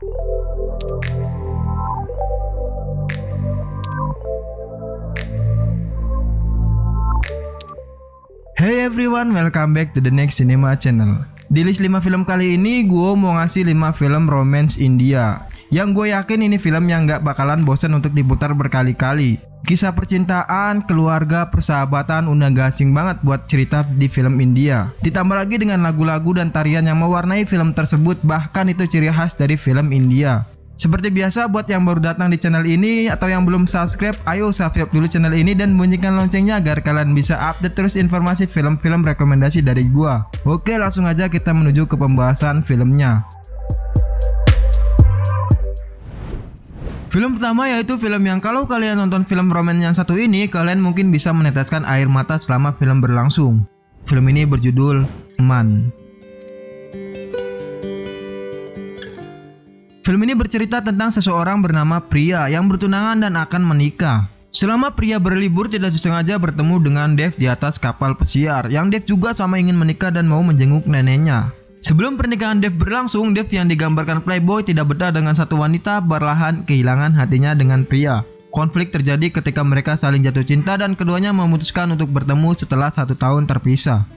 Hey everyone, welcome back to the Next Cinema Channel. Di list 5 film kali ini, gue mau ngasih 5 film romance India yang gue yakin ini film yang gak bakalan bosan untuk diputar berkali-kali. Kisah percintaan, keluarga, persahabatan udah gak asing banget buat cerita di film India. Ditambah lagi dengan lagu-lagu dan tarian yang mewarnai film tersebut, bahkan itu ciri khas dari film India. Seperti biasa, buat yang baru datang di channel ini atau yang belum subscribe, ayo subscribe dulu channel ini dan bunyikan loncengnya agar kalian bisa update terus informasi film-film rekomendasi dari gua. Oke, langsung aja kita menuju ke pembahasan filmnya. Film pertama yaitu film yang kalau kalian nonton film romance yang satu ini, kalian mungkin bisa meneteskan air mata selama film berlangsung. Film ini berjudul Man. Film ini bercerita tentang seseorang bernama Priya yang bertunangan dan akan menikah. Selama Priya berlibur, tidak sengaja bertemu dengan Dev di atas kapal pesiar, yang Dev juga sama ingin menikah dan mau menjenguk neneknya. Sebelum pernikahan Dev berlangsung, Dev yang digambarkan playboy tidak betah dengan satu wanita, perlahan kehilangan hatinya dengan Priya. Konflik terjadi ketika mereka saling jatuh cinta dan keduanya memutuskan untuk bertemu setelah 1 tahun terpisah.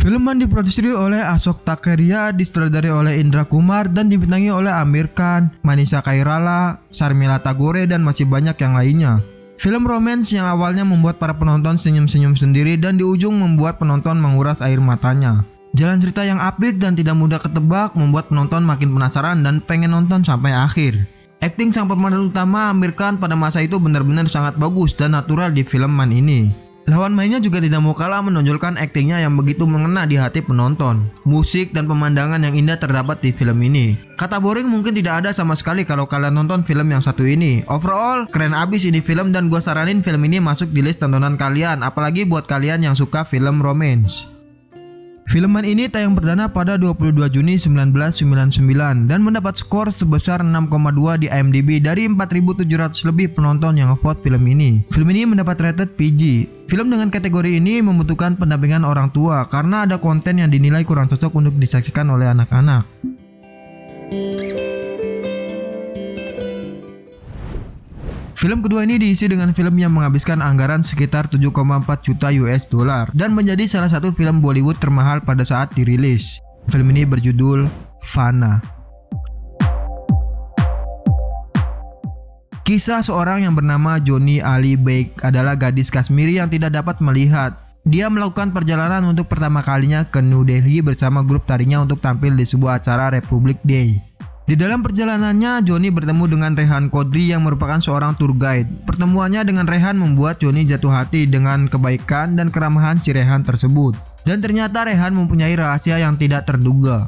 Film Man diproduksi oleh Ashok Takeria, disutradarai oleh Indra Kumar, dan dibintangi oleh Amir Khan, Manisha Koirala, Sharmila Tagore, dan masih banyak yang lainnya. Film romance yang awalnya membuat para penonton senyum-senyum sendiri dan di ujung membuat penonton menguras air matanya. Jalan cerita yang apik dan tidak mudah ketebak membuat penonton makin penasaran dan pengen nonton sampai akhir. Akting sang pemeran utama Amir Khan pada masa itu benar-benar sangat bagus dan natural di film Man ini. Lawan mainnya juga tidak mau kalah menonjolkan aktingnya yang begitu mengena di hati penonton. Musik dan pemandangan yang indah terdapat di film ini. Kata boring mungkin tidak ada sama sekali kalau kalian nonton film yang satu ini. Overall, keren abis ini film dan gue saranin film ini masuk di list tontonan kalian, apalagi buat kalian yang suka film romance. Film Man ini tayang perdana pada 22 Juni 1999 dan mendapat skor sebesar 6,2 di IMDb dari 4.700 lebih penonton yang vote film ini. Film ini mendapat rated PG. Film dengan kategori ini membutuhkan pendampingan orang tua karena ada konten yang dinilai kurang cocok untuk disaksikan oleh anak-anak. Film kedua ini diisi dengan film yang menghabiskan anggaran sekitar 7,4 juta US dollar dan menjadi salah satu film Bollywood termahal pada saat dirilis. Film ini berjudul Fana. Kisah seorang yang bernama Johnny Ali Baig adalah gadis Kashmiri yang tidak dapat melihat. Dia melakukan perjalanan untuk pertama kalinya ke New Delhi bersama grup tarinya untuk tampil di sebuah acara Republic Day. Di dalam perjalanannya, Johnny bertemu dengan Rehan Kodri yang merupakan seorang tour guide. Pertemuannya dengan Rehan membuat Johnny jatuh hati dengan kebaikan dan keramahan si Rehan tersebut. Dan ternyata Rehan mempunyai rahasia yang tidak terduga.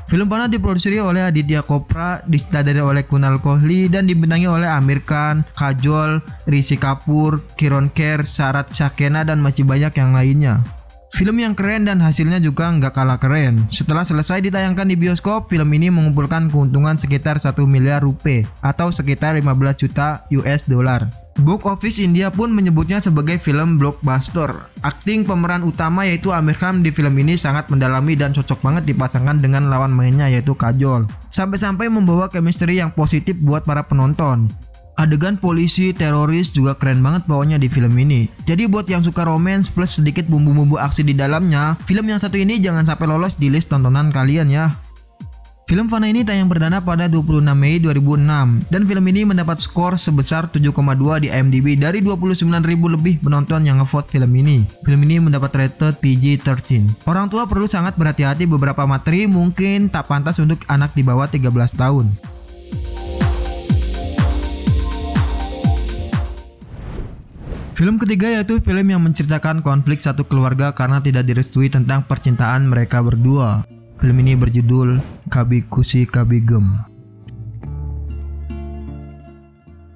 Film Fana diproduksi oleh Aditya Chopra, disutradarai oleh Kunal Kohli, dan dibintangi oleh Amir Khan, Kajol, Rishi Kapoor, Kiron Kher, Sharat Shakena, dan masih banyak yang lainnya. Film yang keren dan hasilnya juga nggak kalah keren. Setelah selesai ditayangkan di bioskop, film ini mengumpulkan keuntungan sekitar 1 miliar rupiah atau sekitar 15 juta US dollar. Box Office India pun menyebutnya sebagai film blockbuster. Akting pemeran utama yaitu Amir Khan di film ini sangat mendalami dan cocok banget dipasangkan dengan lawan mainnya yaitu Kajol. Sampai-sampai membawa chemistry yang positif buat para penonton. Adegan polisi, teroris juga keren banget bawanya di film ini. Jadi buat yang suka romance plus sedikit bumbu-bumbu aksi di dalamnya, film yang satu ini jangan sampai lolos di list tontonan kalian ya. Film Fana ini tayang perdana pada 26 Mei 2006 dan film ini mendapat skor sebesar 7,2 di IMDb dari 29.000 lebih penonton yang ngevote film ini. Film ini mendapat rated PG-13. Orang tua perlu sangat berhati-hati, beberapa materi mungkin tak pantas untuk anak di bawah 13 tahun. Film ketiga yaitu film yang menceritakan konflik satu keluarga karena tidak direstui tentang percintaan mereka berdua. Film ini berjudul Kabhi Khushi Kabhie Gham.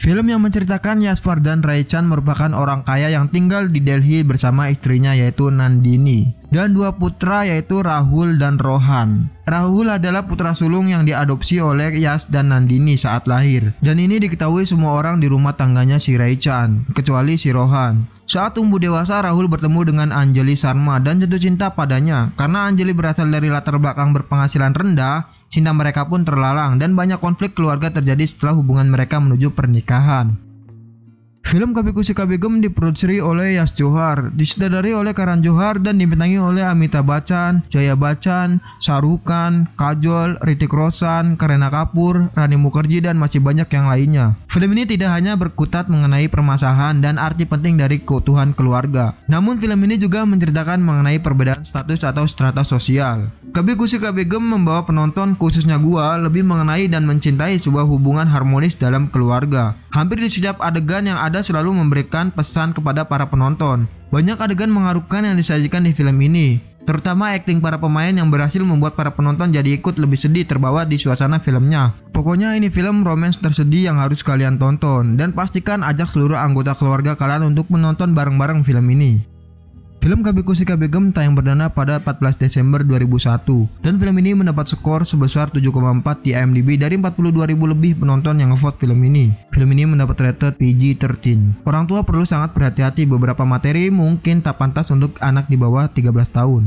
Film yang menceritakan Yaspar dan Raichan merupakan orang kaya yang tinggal di Delhi bersama istrinya yaitu Nandini dan dua putra yaitu Rahul dan Rohan. Rahul adalah putra sulung yang diadopsi oleh Yas dan Nandini saat lahir, dan ini diketahui semua orang di rumah tangganya si Raichan, kecuali si Rohan. Saat tumbuh dewasa, Rahul bertemu dengan Anjali Sharma dan jatuh cinta padanya. Karena Anjali berasal dari latar belakang berpenghasilan rendah, cinta mereka pun terlalang dan banyak konflik keluarga terjadi setelah hubungan mereka menuju pernikahan. Film Kabhi Khushi Kabhie Gham diproduksi oleh Yash Johar, disutradari oleh Karan Johar dan dibintangi oleh Amitabh Bachchan, Jaya Bachchan, Shah Rukh Khan, Kajol, Hrithik Roshan, Kareena Kapoor, Rani Mukherjee dan masih banyak yang lainnya. Film ini tidak hanya berkutat mengenai permasalahan dan arti penting dari keutuhan keluarga, namun film ini juga menceritakan mengenai perbedaan status atau strata sosial. Kabhi Khushi Kabhie Gham membawa penonton, khususnya gua, lebih mengenai dan mencintai sebuah hubungan harmonis dalam keluarga. Hampir di setiap adegan yang ada selalu memberikan pesan kepada para penonton. Banyak adegan mengharukan yang disajikan di film ini, terutama akting para pemain yang berhasil membuat para penonton jadi ikut lebih sedih terbawa di suasana filmnya. Pokoknya ini film romance tersedih yang harus kalian tonton, dan pastikan ajak seluruh anggota keluarga kalian untuk menonton bareng-bareng film ini. Film Kabhi Khushi Kabhie Gham tayang perdana pada 14 Desember 2001 dan film ini mendapat skor sebesar 7,4 di IMDb dari 42.000 lebih penonton yang ngevote film ini. Film ini mendapat rated PG-13. Orang tua perlu sangat berhati-hati, beberapa materi mungkin tak pantas untuk anak di bawah 13 tahun.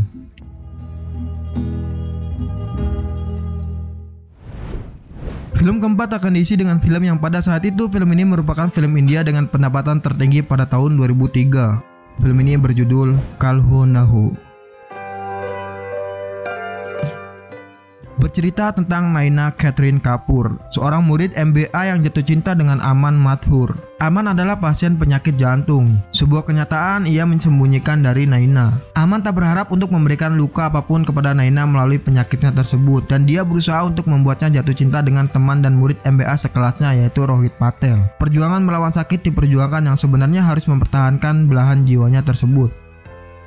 Film keempat akan diisi dengan film yang pada saat itu film ini merupakan film India dengan pendapatan tertinggi pada tahun 2003. Film ini berjudul Kal Ho Na Ho. Bercerita tentang Naina Catherine Kapoor, seorang murid MBA yang jatuh cinta dengan Aman Mathur. Aman adalah pasien penyakit jantung. Sebuah kenyataan ia menyembunyikan dari Naina. Aman tak berharap untuk memberikan luka apapun kepada Naina melalui penyakitnya tersebut, dan dia berusaha untuk membuatnya jatuh cinta dengan teman dan murid MBA sekelasnya, yaitu Rohit Patel. Perjuangan melawan sakit diperjuangkan yang sebenarnya harus mempertahankan belahan jiwanya tersebut.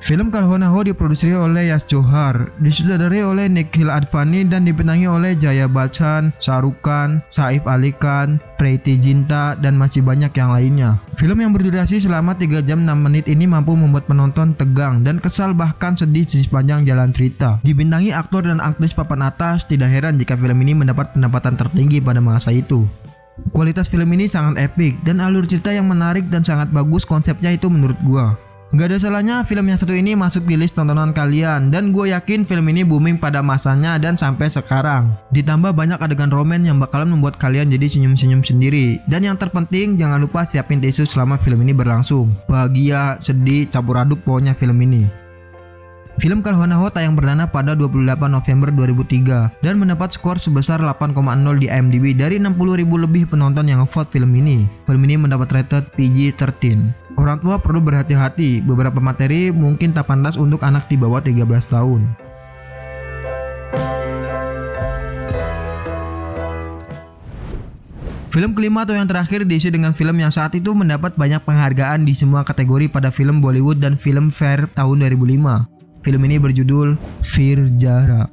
Film Kal Ho Na Ho diproduksi oleh Yash Johar, disutradari oleh Nikhil Advani dan dibintangi oleh Jaya Bachchan, Shah Rukh Khan, Saif Ali Khan, Preity Zinta, dan masih banyak yang lainnya. Film yang berdurasi selama 3 jam 6 menit ini mampu membuat penonton tegang dan kesal bahkan sedih di sepanjang jalan cerita. Dibintangi aktor dan aktris papan atas, tidak heran jika film ini mendapat pendapatan tertinggi pada masa itu. Kualitas film ini sangat epik dan alur cerita yang menarik dan sangat bagus konsepnya itu menurut gua. Gak ada salahnya film yang satu ini masuk di list tontonan kalian, dan gue yakin film ini booming pada masanya dan sampai sekarang. Ditambah banyak adegan roman yang bakalan membuat kalian jadi senyum-senyum sendiri. Dan yang terpenting jangan lupa siapin tisu selama film ini berlangsung. Bahagia, sedih, campur aduk pokoknya film ini. Film Kal Ho Na Ho tayang perdana pada 28 November 2003 dan mendapat skor sebesar 8,0 di IMDb dari 60.000 lebih penonton yang ngevote film ini. Film ini mendapat rated PG-13. Orang tua perlu berhati-hati, beberapa materi mungkin tak pantas untuk anak di bawah 13 tahun. Film kelima atau yang terakhir diisi dengan film yang saat itu mendapat banyak penghargaan di semua kategori pada film Bollywood dan Filmfare tahun 2005. Film ini berjudul Veer Zahra.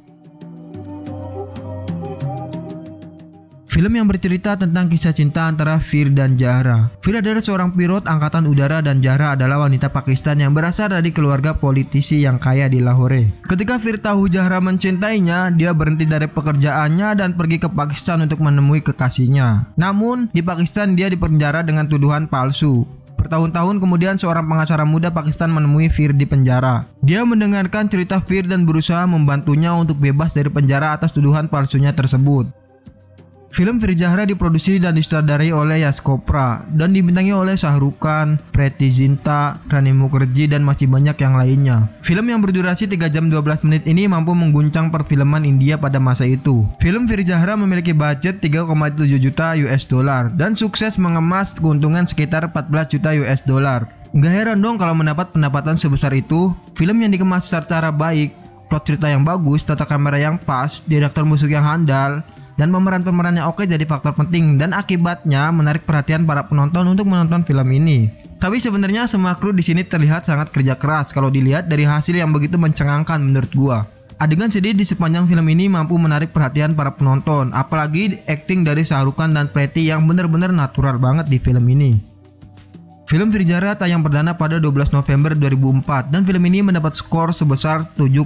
Film yang bercerita tentang kisah cinta antara Veer dan Zahra. Veer adalah seorang pilot angkatan udara dan Zahra adalah wanita Pakistan yang berasal dari keluarga politisi yang kaya di Lahore. Ketika Veer tahu Zahra mencintainya, dia berhenti dari pekerjaannya dan pergi ke Pakistan untuk menemui kekasihnya. Namun, di Pakistan dia dipenjara dengan tuduhan palsu. Bertahun-tahun kemudian seorang pengacara muda Pakistan menemui Veer di penjara. Dia mendengarkan cerita Veer dan berusaha membantunya untuk bebas dari penjara atas tuduhan palsunya tersebut. Film Veer Zahra diproduksi dan disutradari oleh Yash Chopra dan dibintangi oleh Shah Rukh Khan, Preity Zinta, Rani Mukherjee, dan masih banyak yang lainnya. Film yang berdurasi 3 jam 12 menit ini mampu mengguncang perfilman India pada masa itu. Film Veer Zahra memiliki budget 3,7 juta US dollar dan sukses mengemas keuntungan sekitar 14 juta US dollar. Gak heran dong kalau mendapat pendapatan sebesar itu. Film yang dikemas secara baik, plot cerita yang bagus, tata kamera yang pas, direktur musik yang handal, dan pemeran-pemeran yang oke jadi faktor penting dan akibatnya menarik perhatian para penonton untuk menonton film ini. Tapi sebenarnya semua kru di sini terlihat sangat kerja keras kalau dilihat dari hasil yang begitu mencengangkan menurut gua. Adegan sedih di sepanjang film ini mampu menarik perhatian para penonton, apalagi akting dari Shah Rukh Khan dan Preity yang benar-benar natural banget di film ini. Film Veer Zahra tayang perdana pada 12 November 2004 dan film ini mendapat skor sebesar 7,8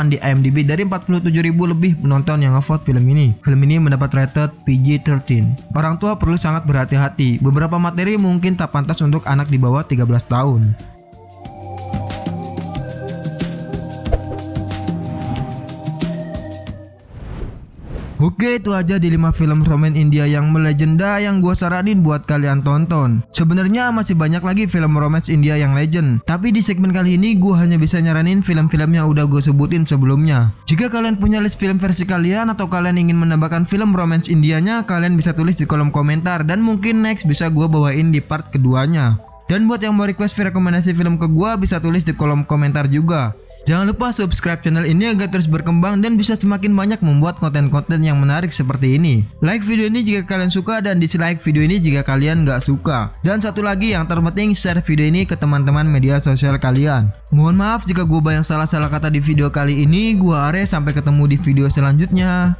di IMDb dari 47.000 lebih penonton yang ngevote film ini. Film ini mendapat rated PG-13. Orang tua perlu sangat berhati-hati, beberapa materi mungkin tak pantas untuk anak di bawah 13 tahun. Oke, itu aja di 5 film romance India yang melegenda yang gue saranin buat kalian tonton. Sebenarnya masih banyak lagi film romance India yang legend, tapi di segmen kali ini gue hanya bisa nyaranin film-film yang udah gue sebutin sebelumnya. Jika kalian punya list film versi kalian atau kalian ingin menambahkan film romance Indianya, kalian bisa tulis di kolom komentar dan mungkin next bisa gue bawain di part keduanya. Dan buat yang mau request rekomendasi film ke gue, bisa tulis di kolom komentar juga. Jangan lupa subscribe channel ini agar terus berkembang dan bisa semakin banyak membuat konten-konten yang menarik seperti ini. Like video ini jika kalian suka dan dislike video ini jika kalian nggak suka. Dan satu lagi yang terpenting, share video ini ke teman-teman media sosial kalian. Mohon maaf jika gue banyak salah-salah kata di video kali ini. Gue Are, sampai ketemu di video selanjutnya.